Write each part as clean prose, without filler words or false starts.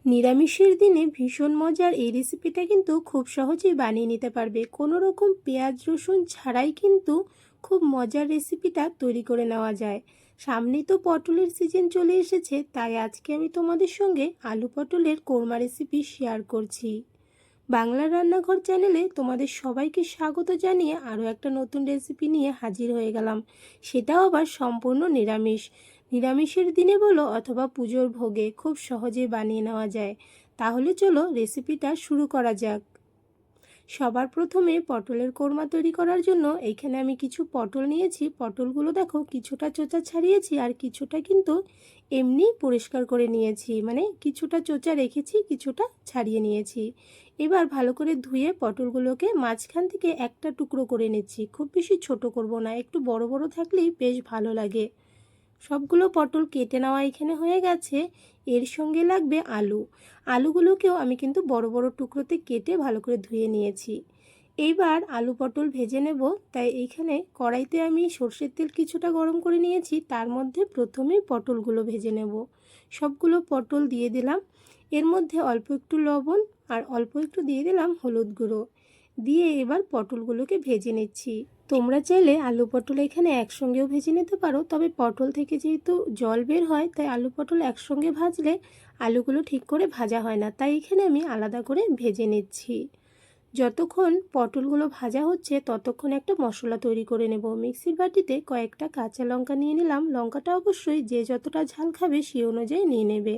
নিরামিষের দিনে ভীষণ মজার এই রেসিপিটা কিন্তু খুব সহজেই বানিয়ে নিতে পারবে। কোনো রকম পেঁয়াজ রসুন ছাড়াই কিন্তু খুব মজার রেসিপিটা তৈরি করে নেওয়া যায়। সামনেই তো পটলের সিজন চলে এসেছে, তাই আজকে আমি তোমাদের সঙ্গে আলু পটলের কোরমা রেসিপি শেয়ার করছি। বাংলার রান্নাঘর চ্যানেলে তোমাদের সবাইকে স্বাগত জানিয়ে আরও একটা নতুন রেসিপি নিয়ে হাজির হয়ে গেলাম। সেটাও আবার সম্পূর্ণ নিরামিষ। নিরামিষের দিনে বলো অথবা পুজোর ভোগে খুব সহজে বানিয়ে নেওয়া যায়। তাহলে চলো রেসিপিটা শুরু করা যাক। সবার প্রথমে পটলের কোরমা তৈরি করার জন্য এইখানে আমি কিছু পটল নিয়েছি। পটলগুলো দেখো কিছুটা চোচা ছাড়িয়েছি আর কিছুটা কিন্তু এমনি পরিষ্কার করে নিয়েছি, মানে কিছুটা চোচা রেখেছি, কিছুটা ছাড়িয়ে নিয়েছি। এবার ভালো করে ধুয়ে পটলগুলোকে মাঝখান থেকে একটা টুকরো করে নিচ্ছি। খুব বেশি ছোট করব না, একটু বড় বড় থাকলেই বেশ ভালো লাগে। সবগুলো পটল কেটে নেওয়া এখানে হয়ে গেছে। এর সঙ্গে লাগবে আলু। আলুগুলোকেও আমি কিন্তু বড় বড় টুকরোতে কেটে ভালো করে ধুয়ে নিয়েছি। এইবার আলু পটল ভেজে নেব। তাই এইখানে কড়াইতে আমি সর্ষের তেল কিছুটা গরম করে নিয়েছি, তার মধ্যে প্রথমেই পটলগুলো ভেজে নেব। সবগুলো পটল দিয়ে দিলাম। এর মধ্যে অল্প একটু লবণ আর অল্প একটু দিয়ে দিলাম হলুদ গুঁড়ো দিয়ে এবার পটলগুলোকে ভেজে নিচ্ছি। তোমরা চাইলে আলু পটল এখানে একসঙ্গেও ভেজে নিতে পারো, তবে পটল থেকে যেহেতু জল বের হয় তাই আলু পটল একসঙ্গে ভাজলে আলুগুলো ঠিক করে ভাজা হয় না, তাই এখানে আমি আলাদা করে ভেজে নিচ্ছি। যতক্ষণ পটলগুলো ভাজা হচ্ছে ততক্ষণ একটা মশলা তৈরি করে নেব। মিক্সির বাটিতে কয়েকটা কাঁচা লঙ্কা নিয়ে নিলাম। লঙ্কাটা অবশ্যই যে যতটা ঝাল খাবে সেই অনুযায়ী নিয়ে নেবে।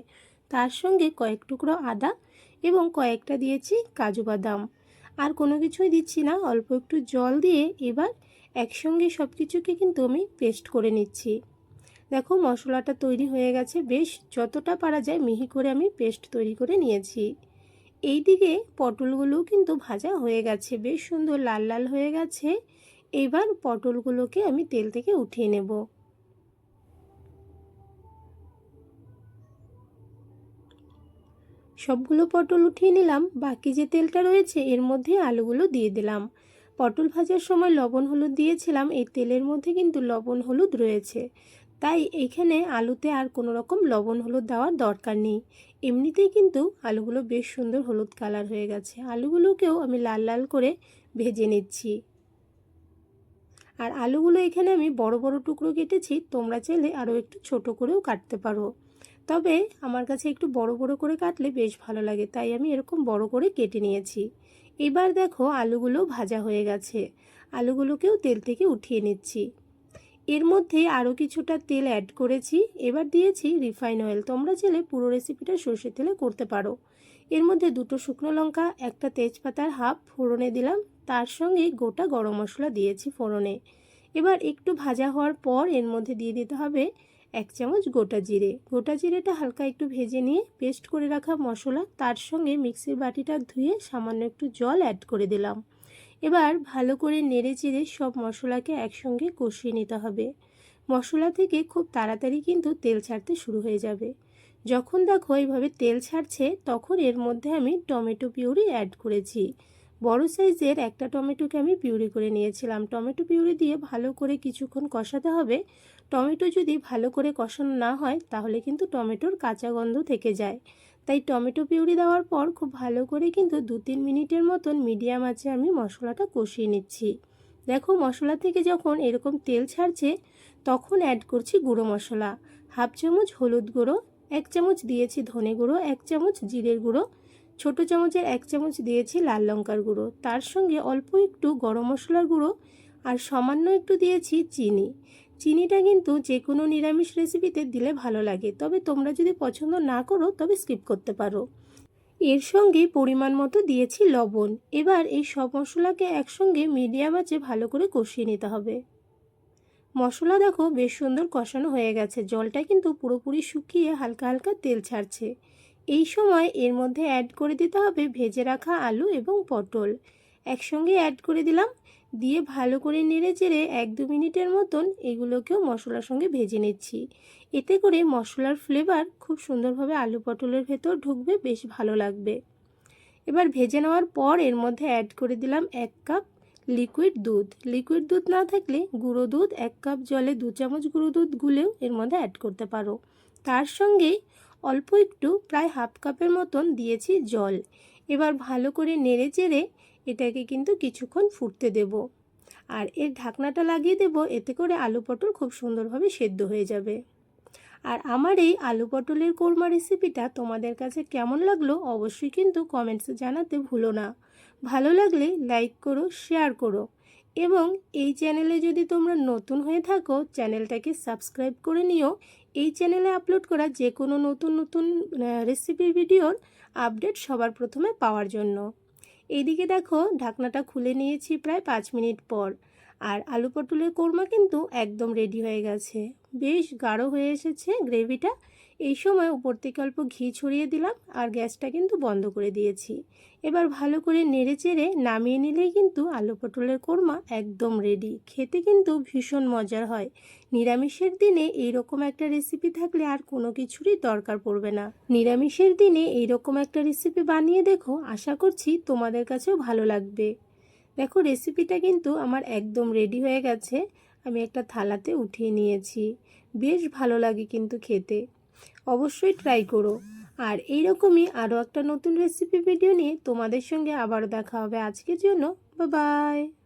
তার সঙ্গে কয়েক টুকরো আদা এবং কয়েকটা দিয়েছি কাজু বাদাম। আর কোনো কিছুই দিচ্ছি না, অল্প একটু জল দিয়ে এবার একসঙ্গে সব কিছুকে কিন্তু আমি পেস্ট করে নিচ্ছি। দেখো মশলাটা তৈরি হয়ে গেছে, বেশ যতটা পারা যায় মিহি করে আমি পেস্ট তৈরি করে নিয়েছি। এইদিকে পটলগুলোও কিন্তু ভাজা হয়ে গেছে, বেশ সুন্দর লাল লাল হয়ে গেছে। এবার পটলগুলোকে আমি তেল থেকে উঠিয়ে নেব। সবগুলো পটল উঠিয়ে নিলাম। বাকি যে তেলটা রয়েছে এর মধ্যে আলুগুলো দিয়ে দিলাম। পটল ভাজার সময় লবণ হলুদ দিয়েছিলাম, এই তেলের মধ্যে কিন্তু লবণ হলুদ রয়েছে, তাই এখানে আলুতে আর কোনো রকম লবণ হলুদ দেওয়ার দরকার নেই। এমনিতেই কিন্তু আলুগুলো বেশ সুন্দর হলুদ কালার হয়ে গেছে। আলুগুলোকেও আমি লাল লাল করে ভেজে নিচ্ছি। আর আলুগুলো এখানে আমি বড় বড় টুকরো কেটেছি, তোমরা চাইলে আরও একটু ছোট করেও কাটতে পারো, তবে আমার কাছে একটু বড় বড় করে কাটলে বেশ ভালো লাগে, তাই আমি এরকম বড় করে কেটে নিয়েছি। এবার দেখো আলুগুলো ভাজা হয়ে গেছে। আলুগুলোকেও তেল থেকে উঠিয়ে নিচ্ছি। এর মধ্যে আরও কিছুটা তেল অ্যাড করেছি। এবার দিয়েছি রিফাইন অয়েল। তোমরা চাইলে পুরো রেসিপিটা সর্ষের তেলে করতে পারো। এর মধ্যে দুটো শুকনো লঙ্কা, একটা তেজপাতার হাফ ফোড়নে দিলাম, তার সঙ্গে গোটা গরম মশলা দিয়েছি ফোড়নে। এবার একটু ভাজা হওয়ার পর এর মধ্যে দিয়ে দিতে হবে 1 চামচ গোটা জিরে। গোটা জিরেটা হালকা একটু ভেজে নিয়ে পেস্ট করে রাখা মশলা, তার সঙ্গে মিক্সির বাটিটা ধুয়ে সামান্য একটু জল অ্যাড করে দিলাম। এবার ভালো করে নেড়ে চেড়ে সব মশলাকে একসঙ্গে কষিয়ে নিতে হবে। মশলা থেকে খুব তাড়াতাড়ি কিন্তু তেল ছাড়তে শুরু হয়ে যাবে। যখন দেখো এইভাবে তেল ছাড়ছে তখন এর মধ্যে আমি টমেটো পিউরি অ্যাড করেছি। বড় সাইজের একটা টমেটোকে আমি পিউরি করে নিয়েছিলাম। টমেটো পিউরি দিয়ে ভালো করে কিছুক্ষণ কষাতে হবে। টমেটো যদি ভালো করে কষানো না হয় তাহলে কিন্তু টমেটোর কাঁচা গন্ধ থেকে যায়, তাই টমেটো পিউরি দেওয়ার পর খুব ভালো করে কিন্তু 2-3 মিনিটের মতন মিডিয়াম আঁচে আমি মশলাটা কষিয়ে নিচ্ছি। দেখো মশলা থেকে যখন এরকম তেল ছাড়ছে তখন অ্যাড করছি গুঁড়ো মশলা। হাফ চামচ হলুদ গুঁড়ো, 1 চামচ দিয়েছি ধনে গুঁড়ো, 1 চামচ জিরের গুঁড়ো, ছোটো চামচের 1 চামচ দিয়েছি লাল লঙ্কার গুঁড়ো, তার সঙ্গে অল্প একটু গরম মশলার গুঁড়ো আর সামান্য একটু দিয়েছি চিনি। চিনিটা কিন্তু যে কোনো নিরামিষ রেসিপিতে দিলে ভালো লাগে, তবে তোমরা যদি পছন্দ না করো তবে স্কিপ করতে পারো। এর সঙ্গে পরিমাণ মতো দিয়েছি লবণ। এবার এই সব মশলাকে একসঙ্গে মিডিয়াম আঁচে ভালো করে কষিয়ে নিতে হবে। মশলা দেখো বেশ সুন্দর কষানো হয়ে গেছে, জলটা কিন্তু পুরোপুরি শুকিয়ে হালকা হালকা তেল ছাড়ছে। এই সময় এর মধ্যে অ্যাড করে দিতে হবে ভেজে রাখা আলু এবং পটল। একসঙ্গে অ্যাড করে দিলাম, দিয়ে ভালো করে নেড়ে চেড়ে 1-2 মিনিটের মতন এগুলোকেও মশলার সঙ্গে ভেজে নিচ্ছি। এতে করে মশলার ফ্লেভার খুব সুন্দরভাবে আলু পটলের ভেতর ঢুকবে, বেশ ভালো লাগবে। এবার ভেজে নেওয়ার পর এর মধ্যে অ্যাড করে দিলাম 1 কাপ লিকুইড দুধ। লিকুইড দুধ না থাকলে গুঁড়ো দুধ 1 কাপ জলে 2 চামচ গুঁড়ো দুধ গুলেও এর মধ্যে অ্যাড করতে পারো। তার সঙ্গে অল্প একটু প্রায় হাফ কাপের মতন দিয়েছি জল। এবার ভালো করে নেড়ে চেড়ে এটাকে কিন্তু কিছুক্ষণ ফুটতে দেব। আর এর ঢাকনাটা লাগিয়ে দেব, এতে করে আলু পটল খুব সুন্দরভাবে সেদ্ধ হয়ে যাবে। আর আমার এই আলু পটলের কোরমা রেসিপিটা তোমাদের কাছে কেমন লাগলো অবশ্যই কিন্তু কমেন্টসে জানাতে ভুলো না। ভালো লাগলে লাইক করো, শেয়ার করো, এবং এই চ্যানেলে যদি তোমরা নতুন হয়ে থাকো চ্যানেলটাকে সাবস্ক্রাইব করে নিও। এই চ্যানেলে আপলোড করা যে কোনো নতুন নতুন রেসিপির ভিডিওর আপডেট সবার প্রথমে পাওয়ার জন্য। এইদিকে দেখো ঢাকনাটা খুলে নিয়েছি প্রায় 5 মিনিট পর, আর আলু পটলের কোরমা কিন্তু একদম রেডি হয়ে গেছে। বেশ গাঢ় হয়ে এসেছে গ্রেভিটা। এই সময় উপর থেকে অল্প ঘি ছড়িয়ে দিলাম আর গ্যাসটা কিন্তু বন্ধ করে দিয়েছি। এবার ভালো করে নেড়ে চেড়ে নামিয়ে নিলেই কিন্তু আলু পটলের কোরমা একদম রেডি। খেতে কিন্তু ভীষণ মজার হয়। নিরামিষের দিনে এইরকম একটা রেসিপি থাকলে আর কোনো কিছুরই দরকার পড়বে না। নিরামিষের দিনে এইরকম একটা রেসিপি বানিয়ে দেখো, আশা করছি তোমাদের কাছেও ভালো লাগবে। দেখো রেসিপিটা কিন্তু আমার একদম রেডি হয়ে গেছে। আমি একটা থালাতে উঠিয়ে নিয়েছি। বেশ ভালো লাগে কিন্তু খেতে। অবশ্যই ট্রাই করো। আর এইরকমই আরও একটা নতুন রেসিপি ভিডিও নিয়ে তোমাদের সঙ্গে আবারও দেখা হবে। আজকের জন্য বাই বাই।